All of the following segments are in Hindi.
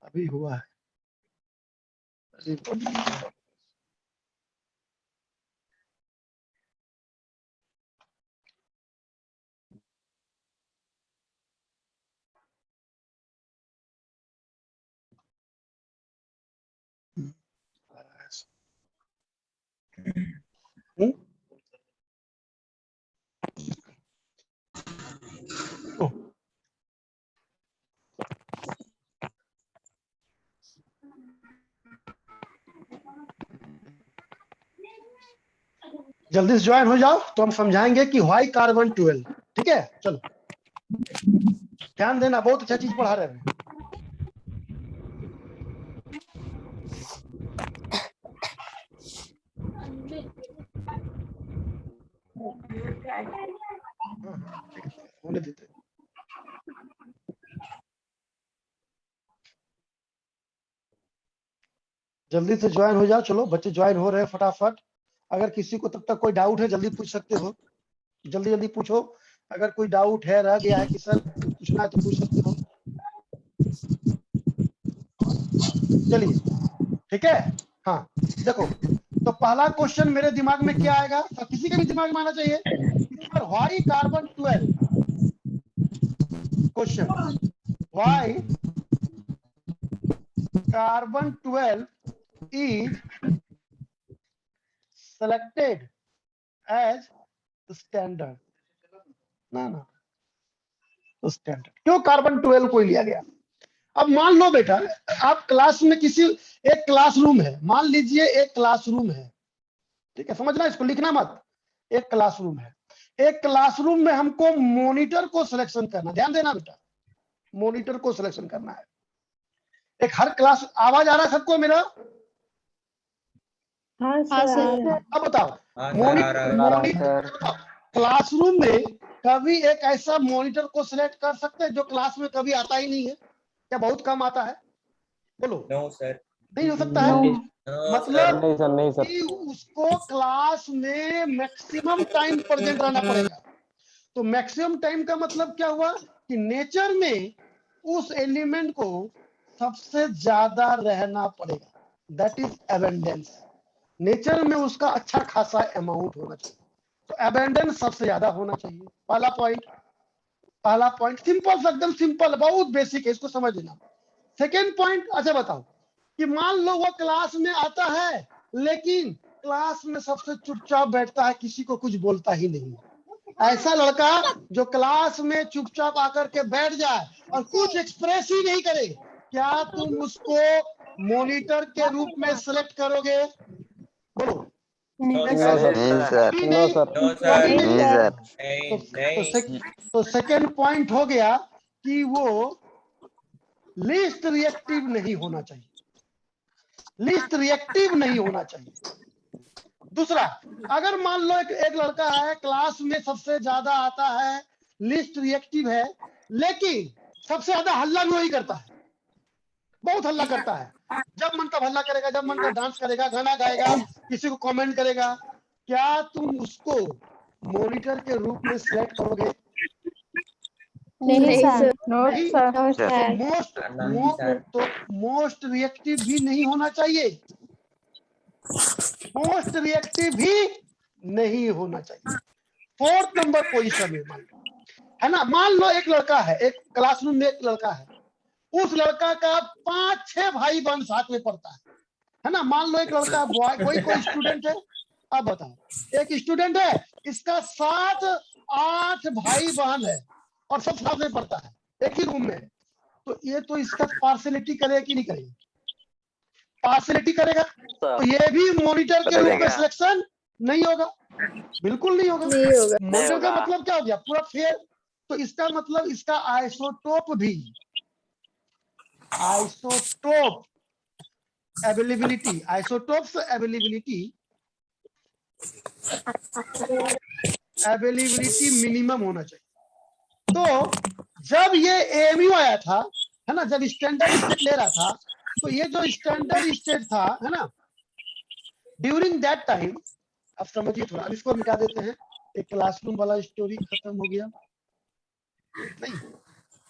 अभी हुआ है। जल्दी से ज्वाइन हो जाओ तो हम समझाएंगे कि व्हाई कार्बन 12। ठीक है, चलो ध्यान देना, बहुत अच्छा चीज पढ़ा रहे हैं। होने देते। जल्दी से ज्वाइन हो जाओ, चलो बच्चे ज्वाइन हो रहे हैं फटाफट। अगर किसी को तब तक कोई डाउट है जल्दी पूछ सकते हो, जल्दी जल्दी पूछो। अगर कोई डाउट है, रह गया है कि सर पूछना है तो पूछ सकते हो। चलिए ठीक है। हाँ देखो, तो पहला क्वेश्चन मेरे दिमाग में क्या आएगा, तो किसी के भी दिमाग में आना चाहिए, why carbon 12। Question, why carbon 12 is selected as standard। ना तो स्टैंडर्ड क्यों कार्बन 12 को लिया गया? अब मान लो बेटा, आप क्लास में किसी, एक क्लासरूम है, मान लीजिए एक क्लासरूम है, ठीक है, समझना, इसको लिखना मत। एक क्लासरूम है, एक क्लासरूम में हमको मॉनिटर को सिलेक्शन करना, ध्यान देना बेटा, मॉनिटर को सिलेक्शन करना है। एक हर क्लास, आवाज आ रहा है सबको मेरा? हाँ सर। अब बताओ, मॉनिटर क्लासरूम में कभी एक ऐसा मॉनिटर को सिलेक्ट कर सकते हैं जो क्लास में कभी आता ही नहीं है, क्या बहुत कम आता है? बोलो। नो सर, नहीं हो सकता है। मतलब नहीं सर। कि उसको क्लास में मैक्सिमम टाइम प्रेजेंट रहना पड़ेगा। तो मैक्सिमम टाइम का मतलब क्या हुआ कि नेचर में उस एलिमेंट को सबसे ज्यादा रहना पड़ेगा, दैट इज एबेंडेंस। नेचर में उसका अच्छा खासा अमाउंट होना चाहिए, तो एबेंडेंस सबसे ज्यादा होना चाहिए। पहला पॉइंट, पहला पॉइंट सिंपल, एकदम सिंपल, बहुत बेसिक है, इसको समझ लेना। सेकेंड पॉइंट, अच्छा बताओ कि मान लो वो क्लास में आता है लेकिन क्लास में सबसे चुपचाप बैठता है, किसी को कुछ बोलता ही नहीं। ऐसा लड़का जो क्लास में चुपचाप आकर के बैठ जाए और कुछ एक्सप्रेस ही नहीं करे, क्या तुम उसको मॉनिटर के रूप में सेलेक्ट करोगे? बोलो। नहीं सर। No sir. नहीं सर। तो सेकेंड पॉइंट हो गया कि वो लीस्ट रिएक्टिव नहीं होना चाहिए, लीस्ट रिएक्टिव नहीं होना चाहिए। दूसरा, अगर मान लो एक लड़का है, क्लास में सबसे ज्यादा आता है, लीस्ट रिएक्टिव है, लेकिन सबसे ज्यादा हल्ला भी वही करता है, बहुत हल्ला करता है, जब मन तब हल्ला करेगा, जब मन तब डांस करेगा, गाना गाएगा, किसी को कमेंट करेगा, क्या तुम उसको मॉनिटर के रूप में सिलेक्ट करोगे? नहीं सर। तो मोस्ट रिएक्टिव भी नहीं होना चाहिए, मोस्ट रिएक्टिव भी नहीं होना चाहिए। फोर्थ नंबर पोजीशन में मान लो, है ना, मान लो एक लड़का है, एक क्लासरूम में एक लड़का है, उस लड़का का 5-6 भाई बहन साथ में पढ़ता है ना, मान लो एक लड़का बॉय, कोई स्टूडेंट है। अब बताओ, एक स्टूडेंट है, इसका 7-8 भाई बहन है और सब साथ में पढ़ता है, एक ही रूम में, तो ये तो इसका पार्शियलिटी करेगा कि नहीं करेगा? पार्शियलिटी करेगा, तो ये भी मॉनिटर के रूप में सिलेक्शन नहीं होगा, बिल्कुल नहीं होगा। मॉनिटर का मतलब क्या हो गया? पूरा फेयर। तो इसका मतलब इसका आइसोटोप भी, isotope availability, isotopes availability minimum होना चाहिए। तो जब ये एएमयू आया था, है ना, जब स्टैंडर्ड स्टेट ले रहा था, तो ये जो स्टैंडर्ड स्टेट था, है ना, ड्यूरिंग दैट टाइम, अब समझिए थोड़ा, अब इसको मिटा देते हैं, एक क्लासरूम वाला स्टोरी खत्म हो गया नहीं,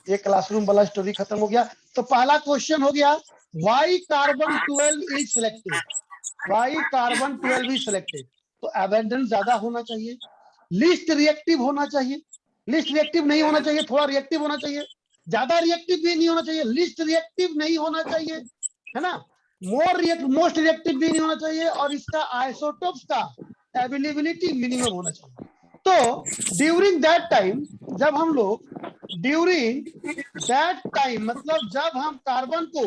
ये क्लासरूम वाला स्टोरी खत्म हो गया। तो पहला क्वेश्चन हो गया, why carbon 12 is selected, why carbon 12 is selected. तो अबेंडेंस ज्यादा होना चाहिए, लीस्ट रिएक्टिव होना चाहिए, लीस्ट रिएक्टिव नहीं होना चाहिए, थोड़ा रिएक्टिव होना चाहिए, ज्यादा रिएक्टिव भी नहीं होना चाहिए, लीस्ट रिएक्टिव नहीं होना चाहिए, है ना, मोस्ट रिएक्टिव भी नहीं होना चाहिए, और इसका आइसोटोप्स का अवेलेबिलिटी मिनिमम होना चाहिए। तो ड्यूरिंग दैट टाइम, जब हम लोग ड्यूरिंग दैट टाइम मतलब जब हम कार्बन को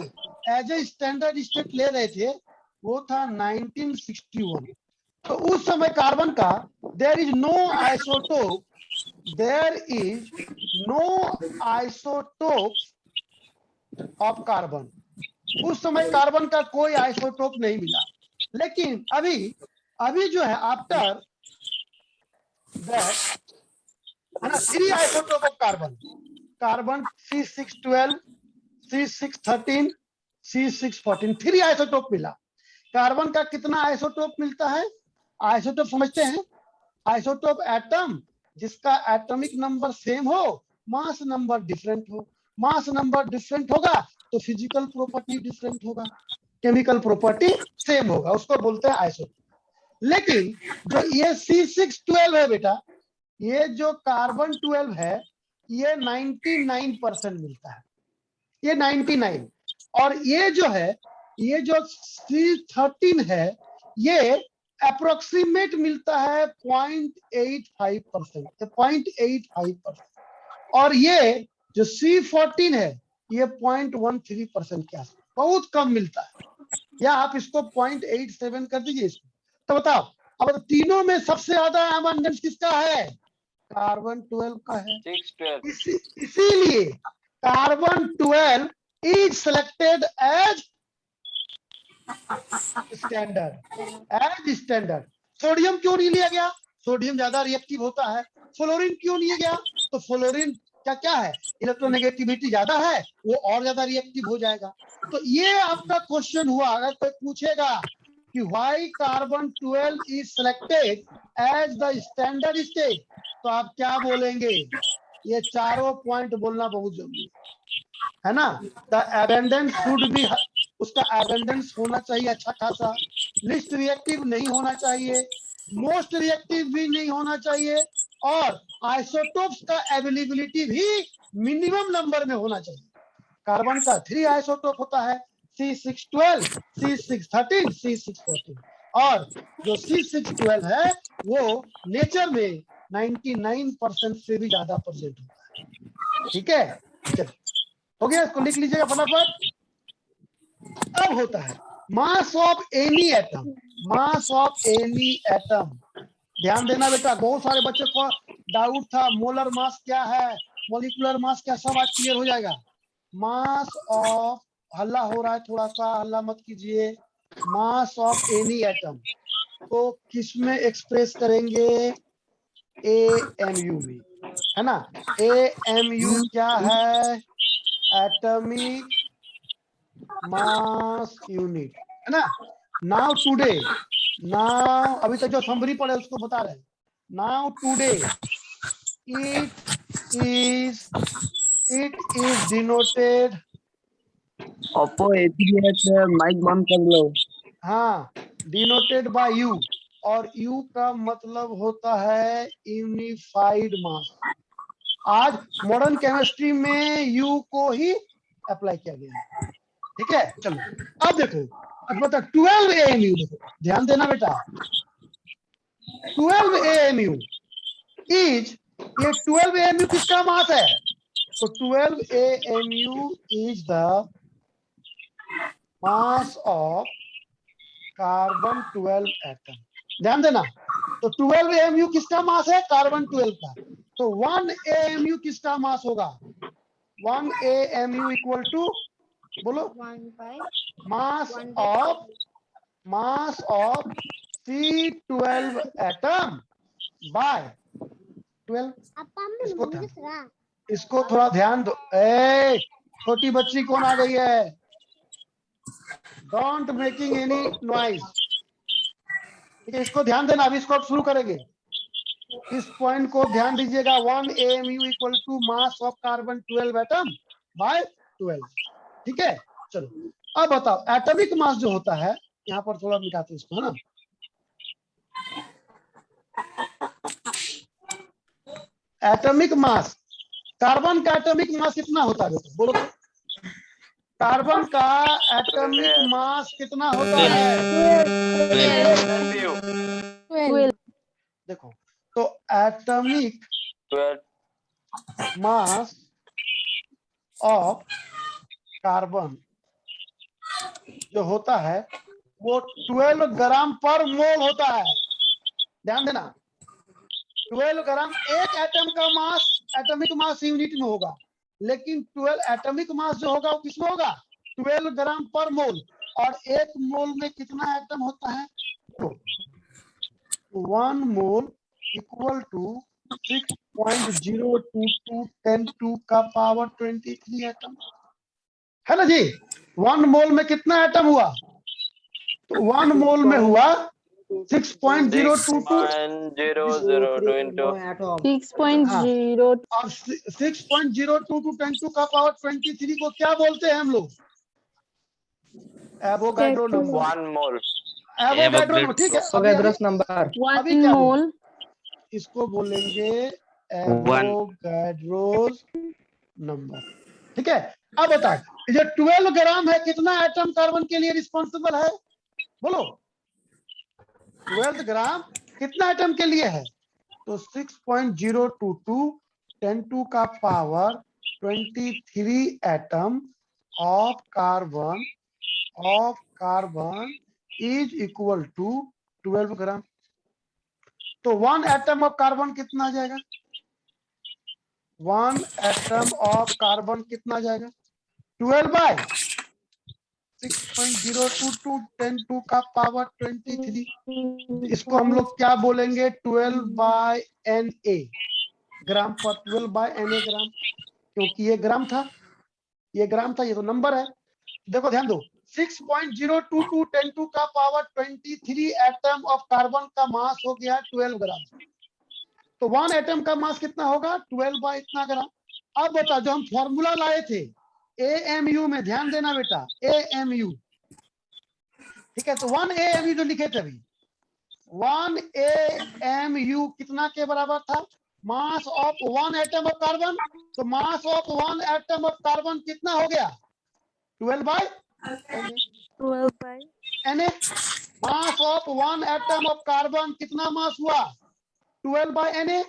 एज ए स्टैंडर्ड स्टेट ले रहे थे, वो था 1961। तो उस समय कार्बन का there is no isotope, there is no isotopes of carbon. उस समय कार्बन का कोई आइसोटोप नहीं मिला। लेकिन अभी जो है आफ्टर दैट, है ना, 3 isotope of carbon, carbon C612, C613, C614, 3 isotope मिला। कार्बन का कितना आइसोटोप मिलता है? आइसोटोप समझते हैं, आइसोटोप एटम जिसका एटॉमिक नंबर सेम हो, मास नंबर डिफरेंट हो। मास नंबर डिफरेंट होगा तो फिजिकल प्रॉपर्टी डिफरेंट होगा, केमिकल प्रॉपर्टी सेम होगा, उसको बोलते हैं आइसोटोप। लेकिन जो ये C612 है बेटा, ये जो कार्बन 12 है, ये 99% मिलता है, ये 99। और ये जो है, ये जो C13 है, ये अप्रोक्सीमेट मिलता है 0.85%, 0.85%। और ये जो C14 है, ये 0.13% के आसपास, बहुत कम मिलता है। या आप इसको 0.87 कर दीजिए इसको। तो बताओ, अब तीनों में सबसे ज्यादा अबंडेंस किसका है? कार्बन 12 का है। इसीलिए carbon 12 is selected as standard. Sodium क्यों नहीं लिया गया? सोडियम ज्यादा रिएक्टिव होता है। फ्लोरीन क्यों नहीं गया? तो फ्लोरीन क्या है, इलेक्ट्रोनेगेटिविटी ज्यादा है, वो और ज्यादा रिएक्टिव हो जाएगा। तो ये आपका क्वेश्चन हुआ। अगर कोई पूछेगा कि why carbon 12 is selected as the standard state, तो आप क्या बोलेंगे? ये चारों पॉइंट बोलना बहुत जरूरी है ना। द एबेंडेंस शुड बी, उसका एबेंडेंस होना चाहिए अच्छा खासा, लिस्ट रिएक्टिव नहीं होना चाहिए, मोस्ट रिएक्टिव भी नहीं होना चाहिए, और आइसोटोप्स का अवेलेबिलिटी भी मिनिमम नंबर में होना चाहिए। कार्बन का 3 आइसोटोप होता है, C612, C613, C614, और जो C612 है वो नेचर में 99% से भी ज्यादा परसेंट होता है। ठीक है, चलिए हो गया, इसको लिख लीजिएगा फटाफट। अब होता है mass of any atom, mass of any atom. ध्यान देना बेटा, बहुत सारे बच्चे को डाउट था मोलर मास क्या है, मॉलिक्यूलर मास क्या, सब आज क्लियर हो जाएगा। मास ऑफ, हल्ला हो रहा है थोड़ा सा, हल्ला मत कीजिए। मास ऑफ एनी एटम को किस में एक्सप्रेस करेंगे? AMU में, है ना। AMU क्या है? एटॉमिक मास यूनिट, है ना। नाउ टुडे, नाउ अभी तक जो समरी पढ़े उसको बता रहे हैं। Now today it is denoted, Oppo A3 mike बंद कर लो। हाँ, डिनोटेड बाय यू, और यू का मतलब होता है यूनिफाइड मास। आज मॉडर्न केमिस्ट्री में यू को ही अप्लाई किया गया है। ठीक है, चलो अब देखो, अब बता 12 AMU, देखो ध्यान देना बेटा, 12 AMU इज, ये 12 AMU किसका मास है? तो 12 AMU is the mass of carbon 12 atom. ध्यान देना, तो 12 AMU किसका मास है? कार्बन 12 का। तो 1 AMU किसका मास होगा? 1 AMU इक्वल टू, बोलो, मास ऑफ C12 एटम बाय 12। इसको थोड़ा ध्यान दो। ए छोटी बच्ची कौन आ गई है? Don't making any noise. ठीक है, इसको ध्यान देना, अभी इसको अब शुरू करेंगे। इस पॉइंट को ध्यान दीजिएगा, 1 AMU equal to mass of carbon 12 atom by 12। ठीक है, चलो अब बताओ एटॉमिक मास जो होता है, यहाँ पर थोड़ा मिटाते हैं इसको, है ना। एटॉमिक मास, कार्बन का एटॉमिक मास कितना होता है बेटा, बोलो तो। कार्बन का एटॉमिक मास कितना होता है? 12 देखो, तो एटॉमिक मास ऑफ कार्बन जो होता है वो 12 ग्राम पर मोल होता है। ध्यान देना, 12 ग्राम एक एटम का मास एटॉमिक मास यूनिट में होगा, लेकिन 12 एटॉमिक मास जो होगा वो किसमें होगा? 12 ग्राम पर मोल। और एक मोल में कितना एटम होता है? तो 1 मोल इक्वल टू 6.022 10 टू का पावर 23 एटम, है ना जी। 1 मोल में कितना एटम हुआ? तो 1 मोल में हुआ 6.022 6.0 और 6.022 10 टू का पावर 23 को क्या बोलते हैं हम लोग? Avogadro number. 1 मोल एवोगाड्रो नंबर, ठीक है। Avogadro's number. 1 मोल इसको बोलेंगे एवोगाड्रोस नंबर। ठीक है, अब बताए जो 12 ग्राम है कितना एटम कार्बन के लिए रिस्पॉन्सिबल है? बोलो, 12 ग्राम कितना एटम के लिए है? तो 6.022 10 टू का power 23 atom of carbon is equal to 12 gram. तो 1 एटम ऑफ कार्बन कितना आ जाएगा? 1 एटम ऑफ कार्बन कितना आ जाएगा? 12 बाय 6.022 10 टू का पावर 23। इसको हम लोग क्या बोलेंगे? 12 बाय Na ग्राम पर 12 बाय Na ग्राम, क्योंकि ये ग्राम था, ये ग्राम था, ये तो नंबर है। देखो ध्यान दो, 6.022 10 टू का पावर 23 एटम ऑफ कार्बन का मास हो गया 12 ग्राम। तो 1 एटम का मास कितना होगा? 12 बाय इतना ग्राम। अब बता, जो हम फॉर्मूला लाए थे AMU में, ध्यान देना बेटा, AMU, ठीक है। तो 1 AMU जो लिखे थे अभी, 1 AMU कितना के बराबर था? Mass of 1 atom of carbon. तो mass of 1 atom of carbon कितना हो गया? 12 by 12 by Na। Mass of 1 atom of carbon कितना मास हुआ? 12 बाय Na।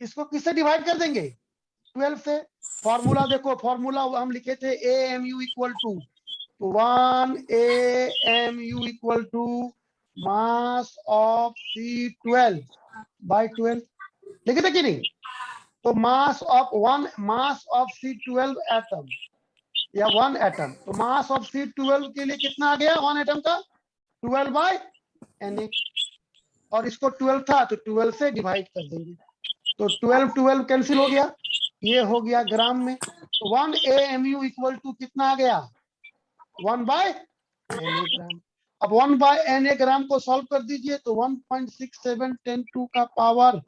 इसको किससे डिवाइड कर देंगे? 12 से। फॉर्मूला देखो, फॉर्मूला हम लिखे थे AMU equal to 1 AMU equal to mass of C12 by 12, लिखे थे कि नहीं? तो मास ऑफ C12 एटम या 1 एटम, तो मास ऑफ C12 के लिए कितना आ गया 1 एटम का? 12 बाय Na। और इसको 12 था तो 12 से डिवाइड कर देंगे, तो 12 कैंसिल हो गया, ये हो गया ग्राम में। तो 1 AMU इक्वल टू कितना आ गया? 1 बाय Na ग्राम। अब 1 बाय Na ग्राम को सॉल्व कर दीजिए, तो 1.67 10 टू का पावर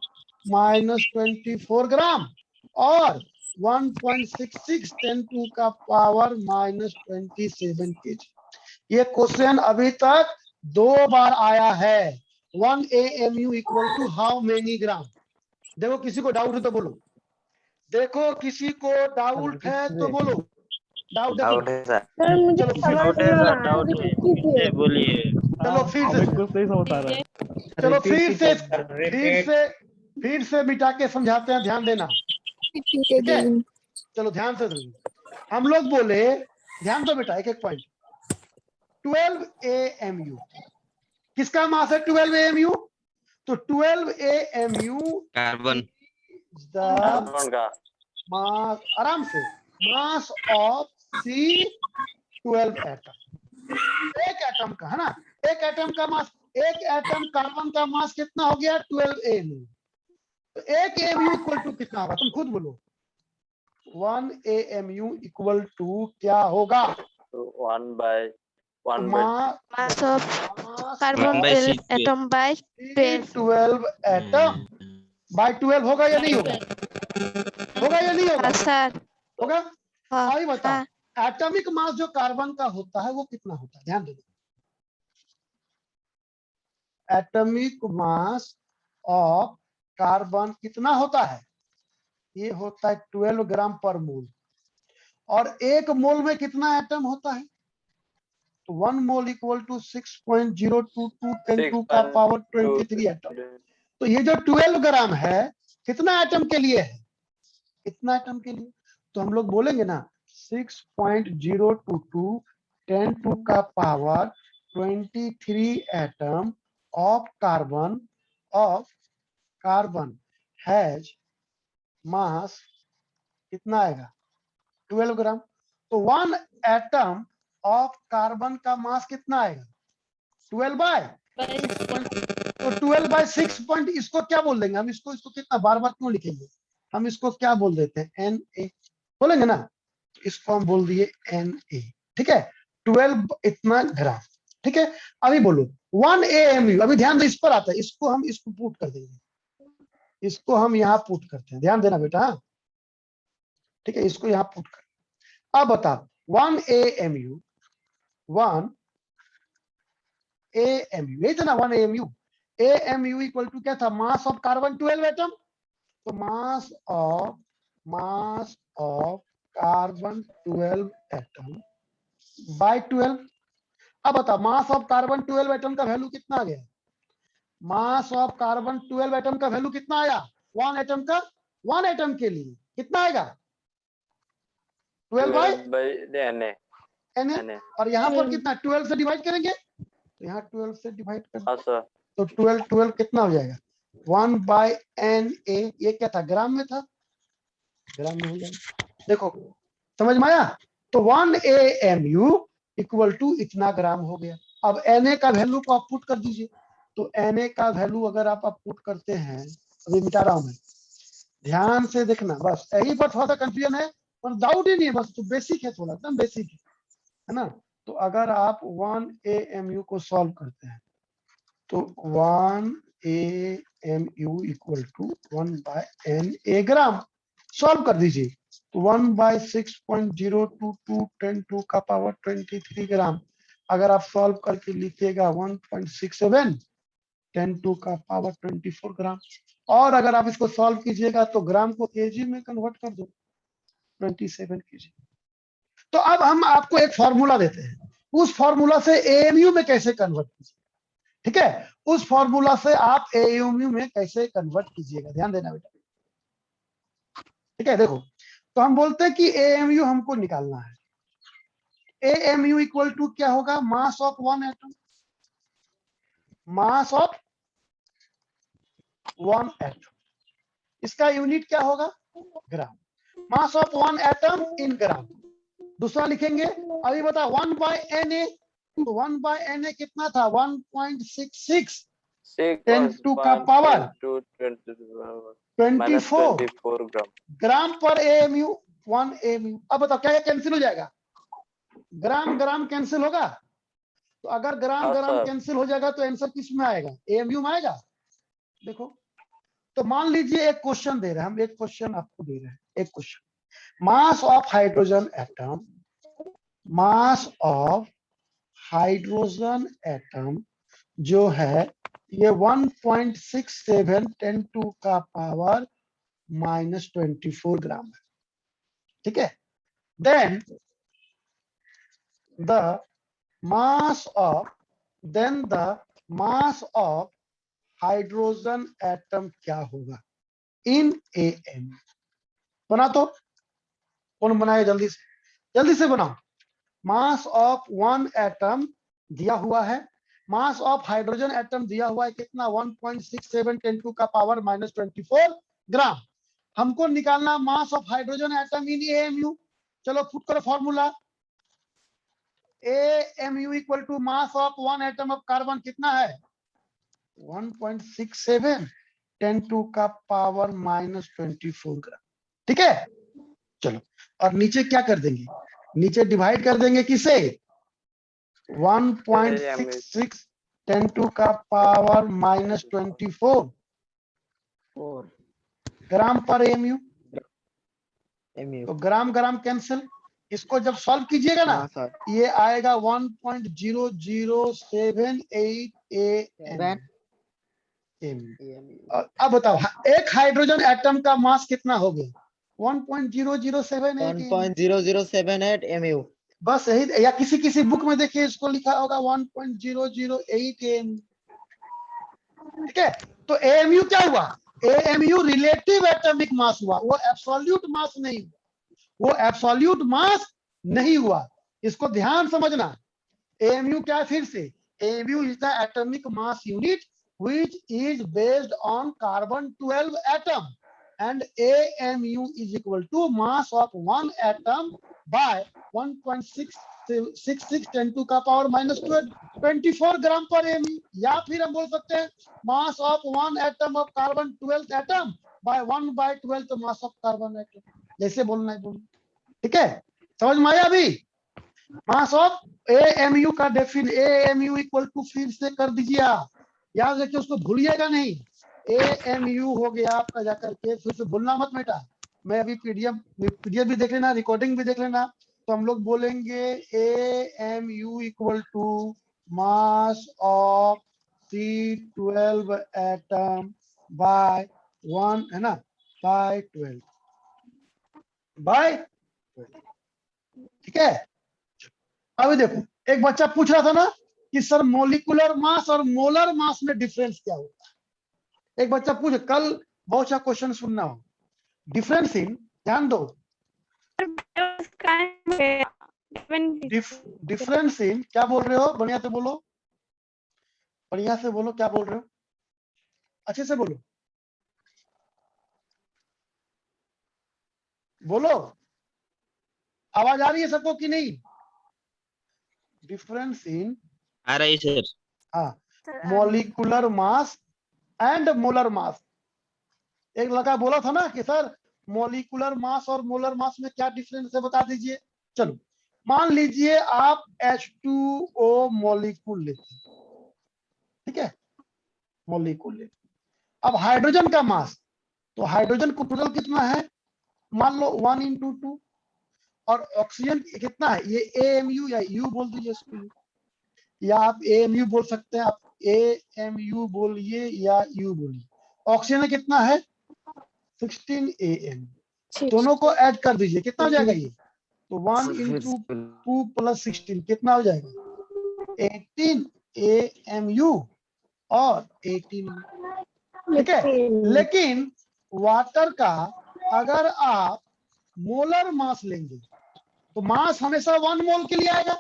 -24 ग्राम और 1.66 10 टू का पावर -27 केजी। ये क्वेश्चन अभी तक 2 बार आया है। 1 AMU equal to how many gram? देखो किसी को डाउट है तो बोलो, देखो किसी को डाउट है तो बोलो। डाउट डाउट है सर। सर मुझे चलो समझ डाउट है नहीं आ सर, रहा है, डाउट मुझे है। कीजिए। बोलिए। चलो फिर से, कुछ नहीं समझ आ रहा है। चलो Repeat. फिर से मिटा के समझाते हैं, ध्यान देना। ठीक है, चलो ध्यान से सुनिए। हम लोग बोले, ध्यान दो बेटा, एक एक पॉइंट। 12 AMU किसका मास है? 12 AMU। तो 12 AMU कार्बन द मास, आराम से, मास ऑफ C12 एटम, एक एटम का, है ना, एक एटम का मास। एक एटम कार्बन का मास कितना हो गया? 12 AMU। तो एक AMU इक्वल टू कितना होगा? तुम खुद बोलो। 1 AMU इक्वल टू क्या होगा? 1 by mass of carbon 12 atom by 12 12 atom by 12 होगा या नहीं होगा? होगा या नहीं होगा? हाँ सर। होगा। हाँ अभी बताओ एटॉमिक मास जो कार्बन का होता है वो कितना होता है? ध्यान देना, एटॉमिक मास ऑफ कार्बन कितना होता है? ये होता है 12 ग्राम पर मोल। और एक मोल में कितना एटम होता है? तो 1 मोल इक्वल टू 6.022 10 टू का पावर 23 एटम। तो ये जो 12 ग्राम है कितना एटम के लिए है? कितना एटम के लिए? तो हम लोग बोलेंगे ना 6.022 10 टू का power 23 atom of carbon has मास कितना आएगा? 12 ग्राम। तो 1 एटम ऑफ कार्बन का मास कितना आएगा? 12 बाय तो 12 बाय 6 पॉइंट, इसको क्या बोल देंगे हम? इसको कितना बार बार क्यों लिखेंगे? हम इसको क्या बोल देते हैं? Na बोलेंगे ना, इसको हम बोल दिए Na। ठीक है, 12 इतना ग्राम। ठीक है, अभी बोलो 1 AMU। अभी ध्यान दो, इस पर आता है, इसको पुट कर देंगे, इसको हम यहाँ पुट करते हैं, ध्यान देना बेटा। ठीक है, इसको यहाँ पुट कर। अब बताओ 1 AMU यही था ना 1 AMU इक्वल टू क्या था? Mass of carbon 12 atom. तो mass of carbon 12 atom by 12। अब बताओ मास ऑफ कार्बन 12 एटम का वैल्यू कितना आ गया? मास ऑफ कार्बन 12 एटम का वैल्यू कितना आया? 1 एटम का, 1 एटम के लिए कितना आएगा? 12 बाय Na। और यहाँ पर कितना? 12 से डिवाइड करेंगे, तो यहाँ 12 से डिवाइड कर, तो 12 कितना हो जाएगा? 1 बाय Na। ये क्या था? ग्राम में था, ग्राम में हो जाएगा। देखो समझ में आया? तो 1 AMU इक्वल टू इतना ग्राम हो गया। अब Na का वैल्यू को आप पुट कर दीजिए। तो Na का वैल्यू अगर आप पुट करते हैं, अभी मिटा रहा हूं मैं, ध्यान से देखना, बस यही पर थोड़ा सा कंफ्यूजन है और डाउट ही नहीं है, बस तो बेसिक है, थोड़ा एकदम बेसिक है ना। तो अगर आप 1 AMU को सॉल्व करते हैं तो 1 AMU equal to 1 by Na gram, solve कर दीजिए। तो 1 बाय 6.022 10 टू का पावर 23 ग्राम। अगर आप सॉल्व करके लिखिएगा 1.67 10 टू का पावर 24 ग्राम। और अगर आप इसको सॉल्व कीजिएगा तो ग्राम को केजी में कन्वर्ट कर दो, 27 केजी। तो अब हम आपको एक फॉर्मूला देते हैं, उस फॉर्मूला से AMU में कैसे कन्वर्ट कीजिए। ठीक है, उस फॉर्मूला से आप AMU में कैसे कन्वर्ट कीजिएगा, ध्यान देना बेटा। ठीक है, देखो तो हम बोलते हैं कि AMU हमको निकालना है। AMU इक्वल टू क्या होगा? मास of 1 atom, mass of 1 atom, इसका यूनिट क्या होगा? ग्राम। मास ऑफ 1 एटम इन ग्राम। दूसरा लिखेंगे, अभी बता 1 बाय Na। तो 1 बाय Na कितना था? 1.66 10 टू का पावर 24 ग्राम पर AMU 1 AMU। अब बताओ क्या कैंसिल हो जाएगा? ग्राम ग्राम कैंसिल होगा। तो अगर ग्राम ग्राम कैंसिल हो जाएगा तो आंसर किस में आएगा? AMU में आएगा। देखो तो मान लीजिए एक क्वेश्चन दे रहे हैं हम, एक क्वेश्चन आपको दे रहे हैं, एक question, mass of hydrogen atom, mass of hydrogen atom जो है ये 1.67 10 टू का पावर -24 ग्राम है। ठीक है, then the mass of hydrogen atom क्या होगा इन AMU? बना तो, कौन बनाए? जल्दी से बनाओ। मास ऑफ 1 एटम दिया हुआ है, मास ऑफ हाइड्रोजन एटम दिया हुआ है कितना? 1.67 10 टू का पावर -24 ग्राम। हमको निकालना mass of hydrogen atom in AMU। चलो पुट करो formula. AMU equal to mass of 1 atom of carbon कितना है? 1.67 10 टू का पावर -24 ग्राम। ठीक है, चलो और नीचे क्या कर देंगे? नीचे डिवाइड कर देंगे किसे? 1.66 10 टू का पावर -24 ग्राम पर एमयू, एमयू। तो ग्राम ग्राम कैंसिल। इसको जब सॉल्व कीजिएगा ना, हाँ सर। ये आएगा 1.0078 एम। अब बताओ, एक हाइड्रोजन एटम का मास कितना हो गया? 1.0078 1.0078 एमयू। बस यही, या किसी किसी बुक में देखिए इसको लिखा होगा 1.008 एम। ठीक है, तो एएमयू क्या हुआ? एएमयू रिलेटिव एटॉमिक मास हुआ, वो एब्सोल्यूट मास नहीं हुआ, वो एब्सोल्यूट मास नहीं हुआ। इसको ध्यान समझना। एएमयू क्या है? फिर से, AMU is the atomic mass unit which is based on carbon 12 atom, and AMU is equal to mass of one atom by 1.666 10 to the power minus 24 ग्राम पर एमयू। या फिर हम बोल सकते हैं mass of one atom of carbon 12th atom by 1/12 mass of carbon atom. जैसे बोलना है बोलना। ठीक है, समझ में आया? अभी मास ऑफ एएमयू का डेफिन, एएमयू इक्वल टू, फिर से कर दीजिए आप, याद रखिए, उसको भूलिएगा नहीं। एएमयू हो गया आपका, जाकर के फिर से भूलना मत बेटा। मैं अभी पीडीएफ भी देख लेना, रिकॉर्डिंग भी देख लेना। तो हम लोग बोलेंगे AMU equal to mass of C12 atom by 1, है ना, बाय 12 बाय 12। ठीक है, अभी देखो, एक बच्चा पूछ रहा था ना कि सर मोलिकुलर मास और मोलर मास में डिफरेंस क्या होता है। एक बच्चा पूछ, कल बहुत सा क्वेश्चन सुनना हो। डिफरेंस इन, ध्यान दो, डिफरेंस इन, क्या बोल रहे हो? बढ़िया से बोलो, बढ़िया से बोलो, क्या बोल रहे हो? अच्छे से बोलो, बोलो, आवाज आ रही है सबको कि नहीं? डिफरेंस इन, आ रही सर। हाँ, मोलिकुलर मास एंड मोलर मास। एक लड़का बोला था ना कि सर मोलिकुलर मास और मोलर मास में क्या डिफरेंस है, बता दीजिए। चलो, मान लीजिए आप H2O मॉलिक्यूल लेते हैं, ठीक है, मॉलिक्यूल लेते, अब हाइड्रोजन का मास, तो हाइड्रोजन को टोटल कितना है? मान लो 1/2, और ऑक्सीजन कितना है? ये AMU या U बोल दीजिए इसको, या आप AMU बोल सकते हैं, आप AMU बोलिए या U बोलिए। ऑक्सीजन कितना है? 16 AM। दोनों को ऐड कर दीजिए, कितना हो जाएगा ये? तो 1/2 + 16 कितना हो जाएगा? 18 AMU और 18। ठीक है, लेकिन वाटर का अगर आप मोलर मास लेंगे तो मास हमेशा 1 मोल के लिए आएगा।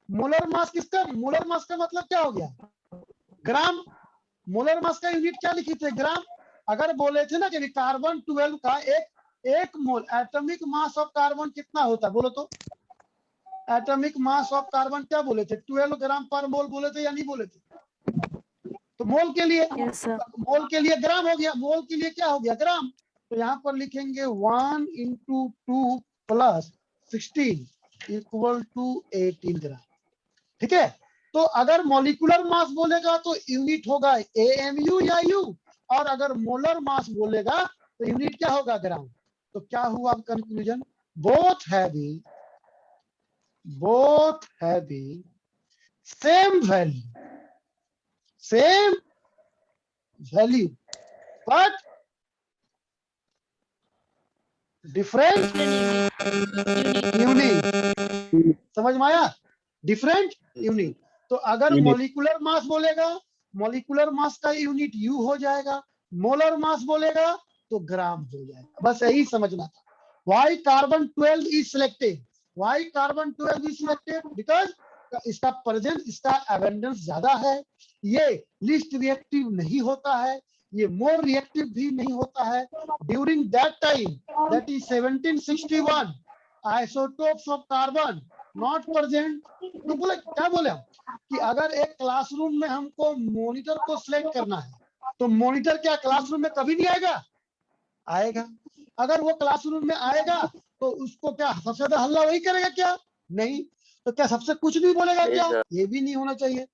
मोलर मास किसका? मोलर मास का मतलब क्या हो गया? ग्राम। मोलर मास का यूनिट क्या लिखी थे? ग्राम। अगर बोले थे ना कि कार्बन 12 का एक मोल, एटॉमिक मास ऑफ कार्बन कितना होता है बोलो तो? एटॉमिक मास ऑफ कार्बन क्या बोले थे? 12 ग्राम पर मोल बोले थे या नहीं बोले थे? तो मोल के लिए, मोल के लिए ग्राम हो गया, मोल के लिए क्या हो गया? ग्राम। तो यहाँ पर लिखेंगे 1/2 + 16 = 18 ग्राम। ठीक है, तो अगर मॉलिक्यूलर मास बोलेगा तो यूनिट होगा AMU या U, और अगर मोलर मास बोलेगा तो यूनिट क्या होगा? ग्राम। तो क्या हुआ conclusion? Both having same value but different unit. समझ में आया? Different unit. तो अगर मॉलिक्यूलर मास बोलेगा, मॉलिक्यूलर मास का यूनिट U हो जाएगा, मोलर मास बोलेगा तो ग्राम हो जाएगा। बस यही समझना था। Why carbon 12 is selected? Why carbon 12 is selected? Because इसका प्रेजेंस, इसका एबंडेंस ज्यादा है, ये लिस्ट रिएक्टिव नहीं होता है, ये मोर रिएक्टिव भी नहीं होता है। During that time, that is 1761, isotopes of carbon not present. तो बोले, क्या बोले हम कि अगर एक क्लासरूम में हमको मॉनिटर को सिलेक्ट करना है, तो मॉनिटर क्या क्लासरूम में कभी नहीं आएगा? आएगा। अगर वो क्लासरूम में आएगा तो उसको क्या सबसे ज्यादा हल्ला वही करेगा क्या? नहीं। तो क्या सबसे कुछ भी बोलेगा क्या? ये भी नहीं होना चाहिए,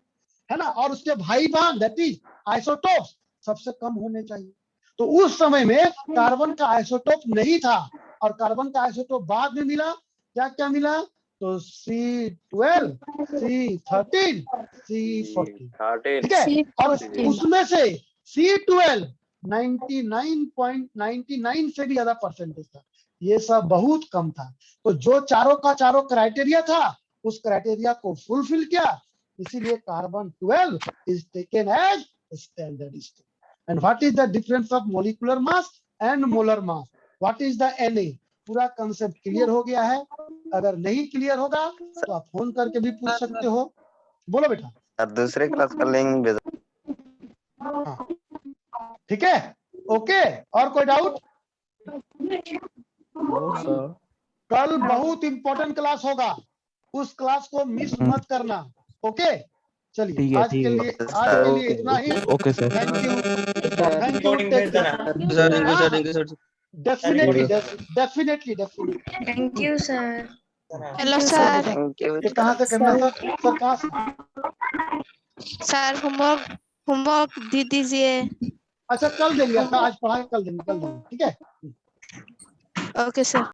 है ना। और उसके भाई बहन, दैट इज आइसोटोप्स, सबसे कम होने चाहिए। तो उस समय में कार्बन का आइसोटोप नहीं था और कार्बन का आइसोटोप बाद में मिला। क्या क्या मिला? तो C12, C13, C14, ठीक है। और उसमें से C12 99.99 से भी ज्यादा परसेंटेज था। ये सब बहुत कम था। तो जो चारों का चारों क्राइटेरिया था उस क्राइटेरिया को फुलफिल किया, इसीलिए carbon 12 is taken as standard steel. And what is the difference of molecular mass and molar mass? What is the Na? पूरा कंसेप्ट क्लियर हो गया है? अगर नहीं क्लियर होगा तो आप फोन करके भी पूछ सकते हो। बोलो बेटा। दूसरे क्लास का लिंक भेजो। हाँ, ठीक है, ओके। और कोई डाउट? कल बहुत इंपॉर्टेंट क्लास होगा, उस क्लास को मिस मत करना। ओके, चलिए आज के लिए इतना ही। Okay sir. Thank you, thank you, recording भेज देना। Definitely. Thank you, sir. Hello, sir. Thank you. ये कहाँ से करना सर? सर कहाँ से? Sir, homework दे दीजिए. अच्छा कल देंगे, आज पढ़ा के कल देंगे, ठीक है। Okay, sir.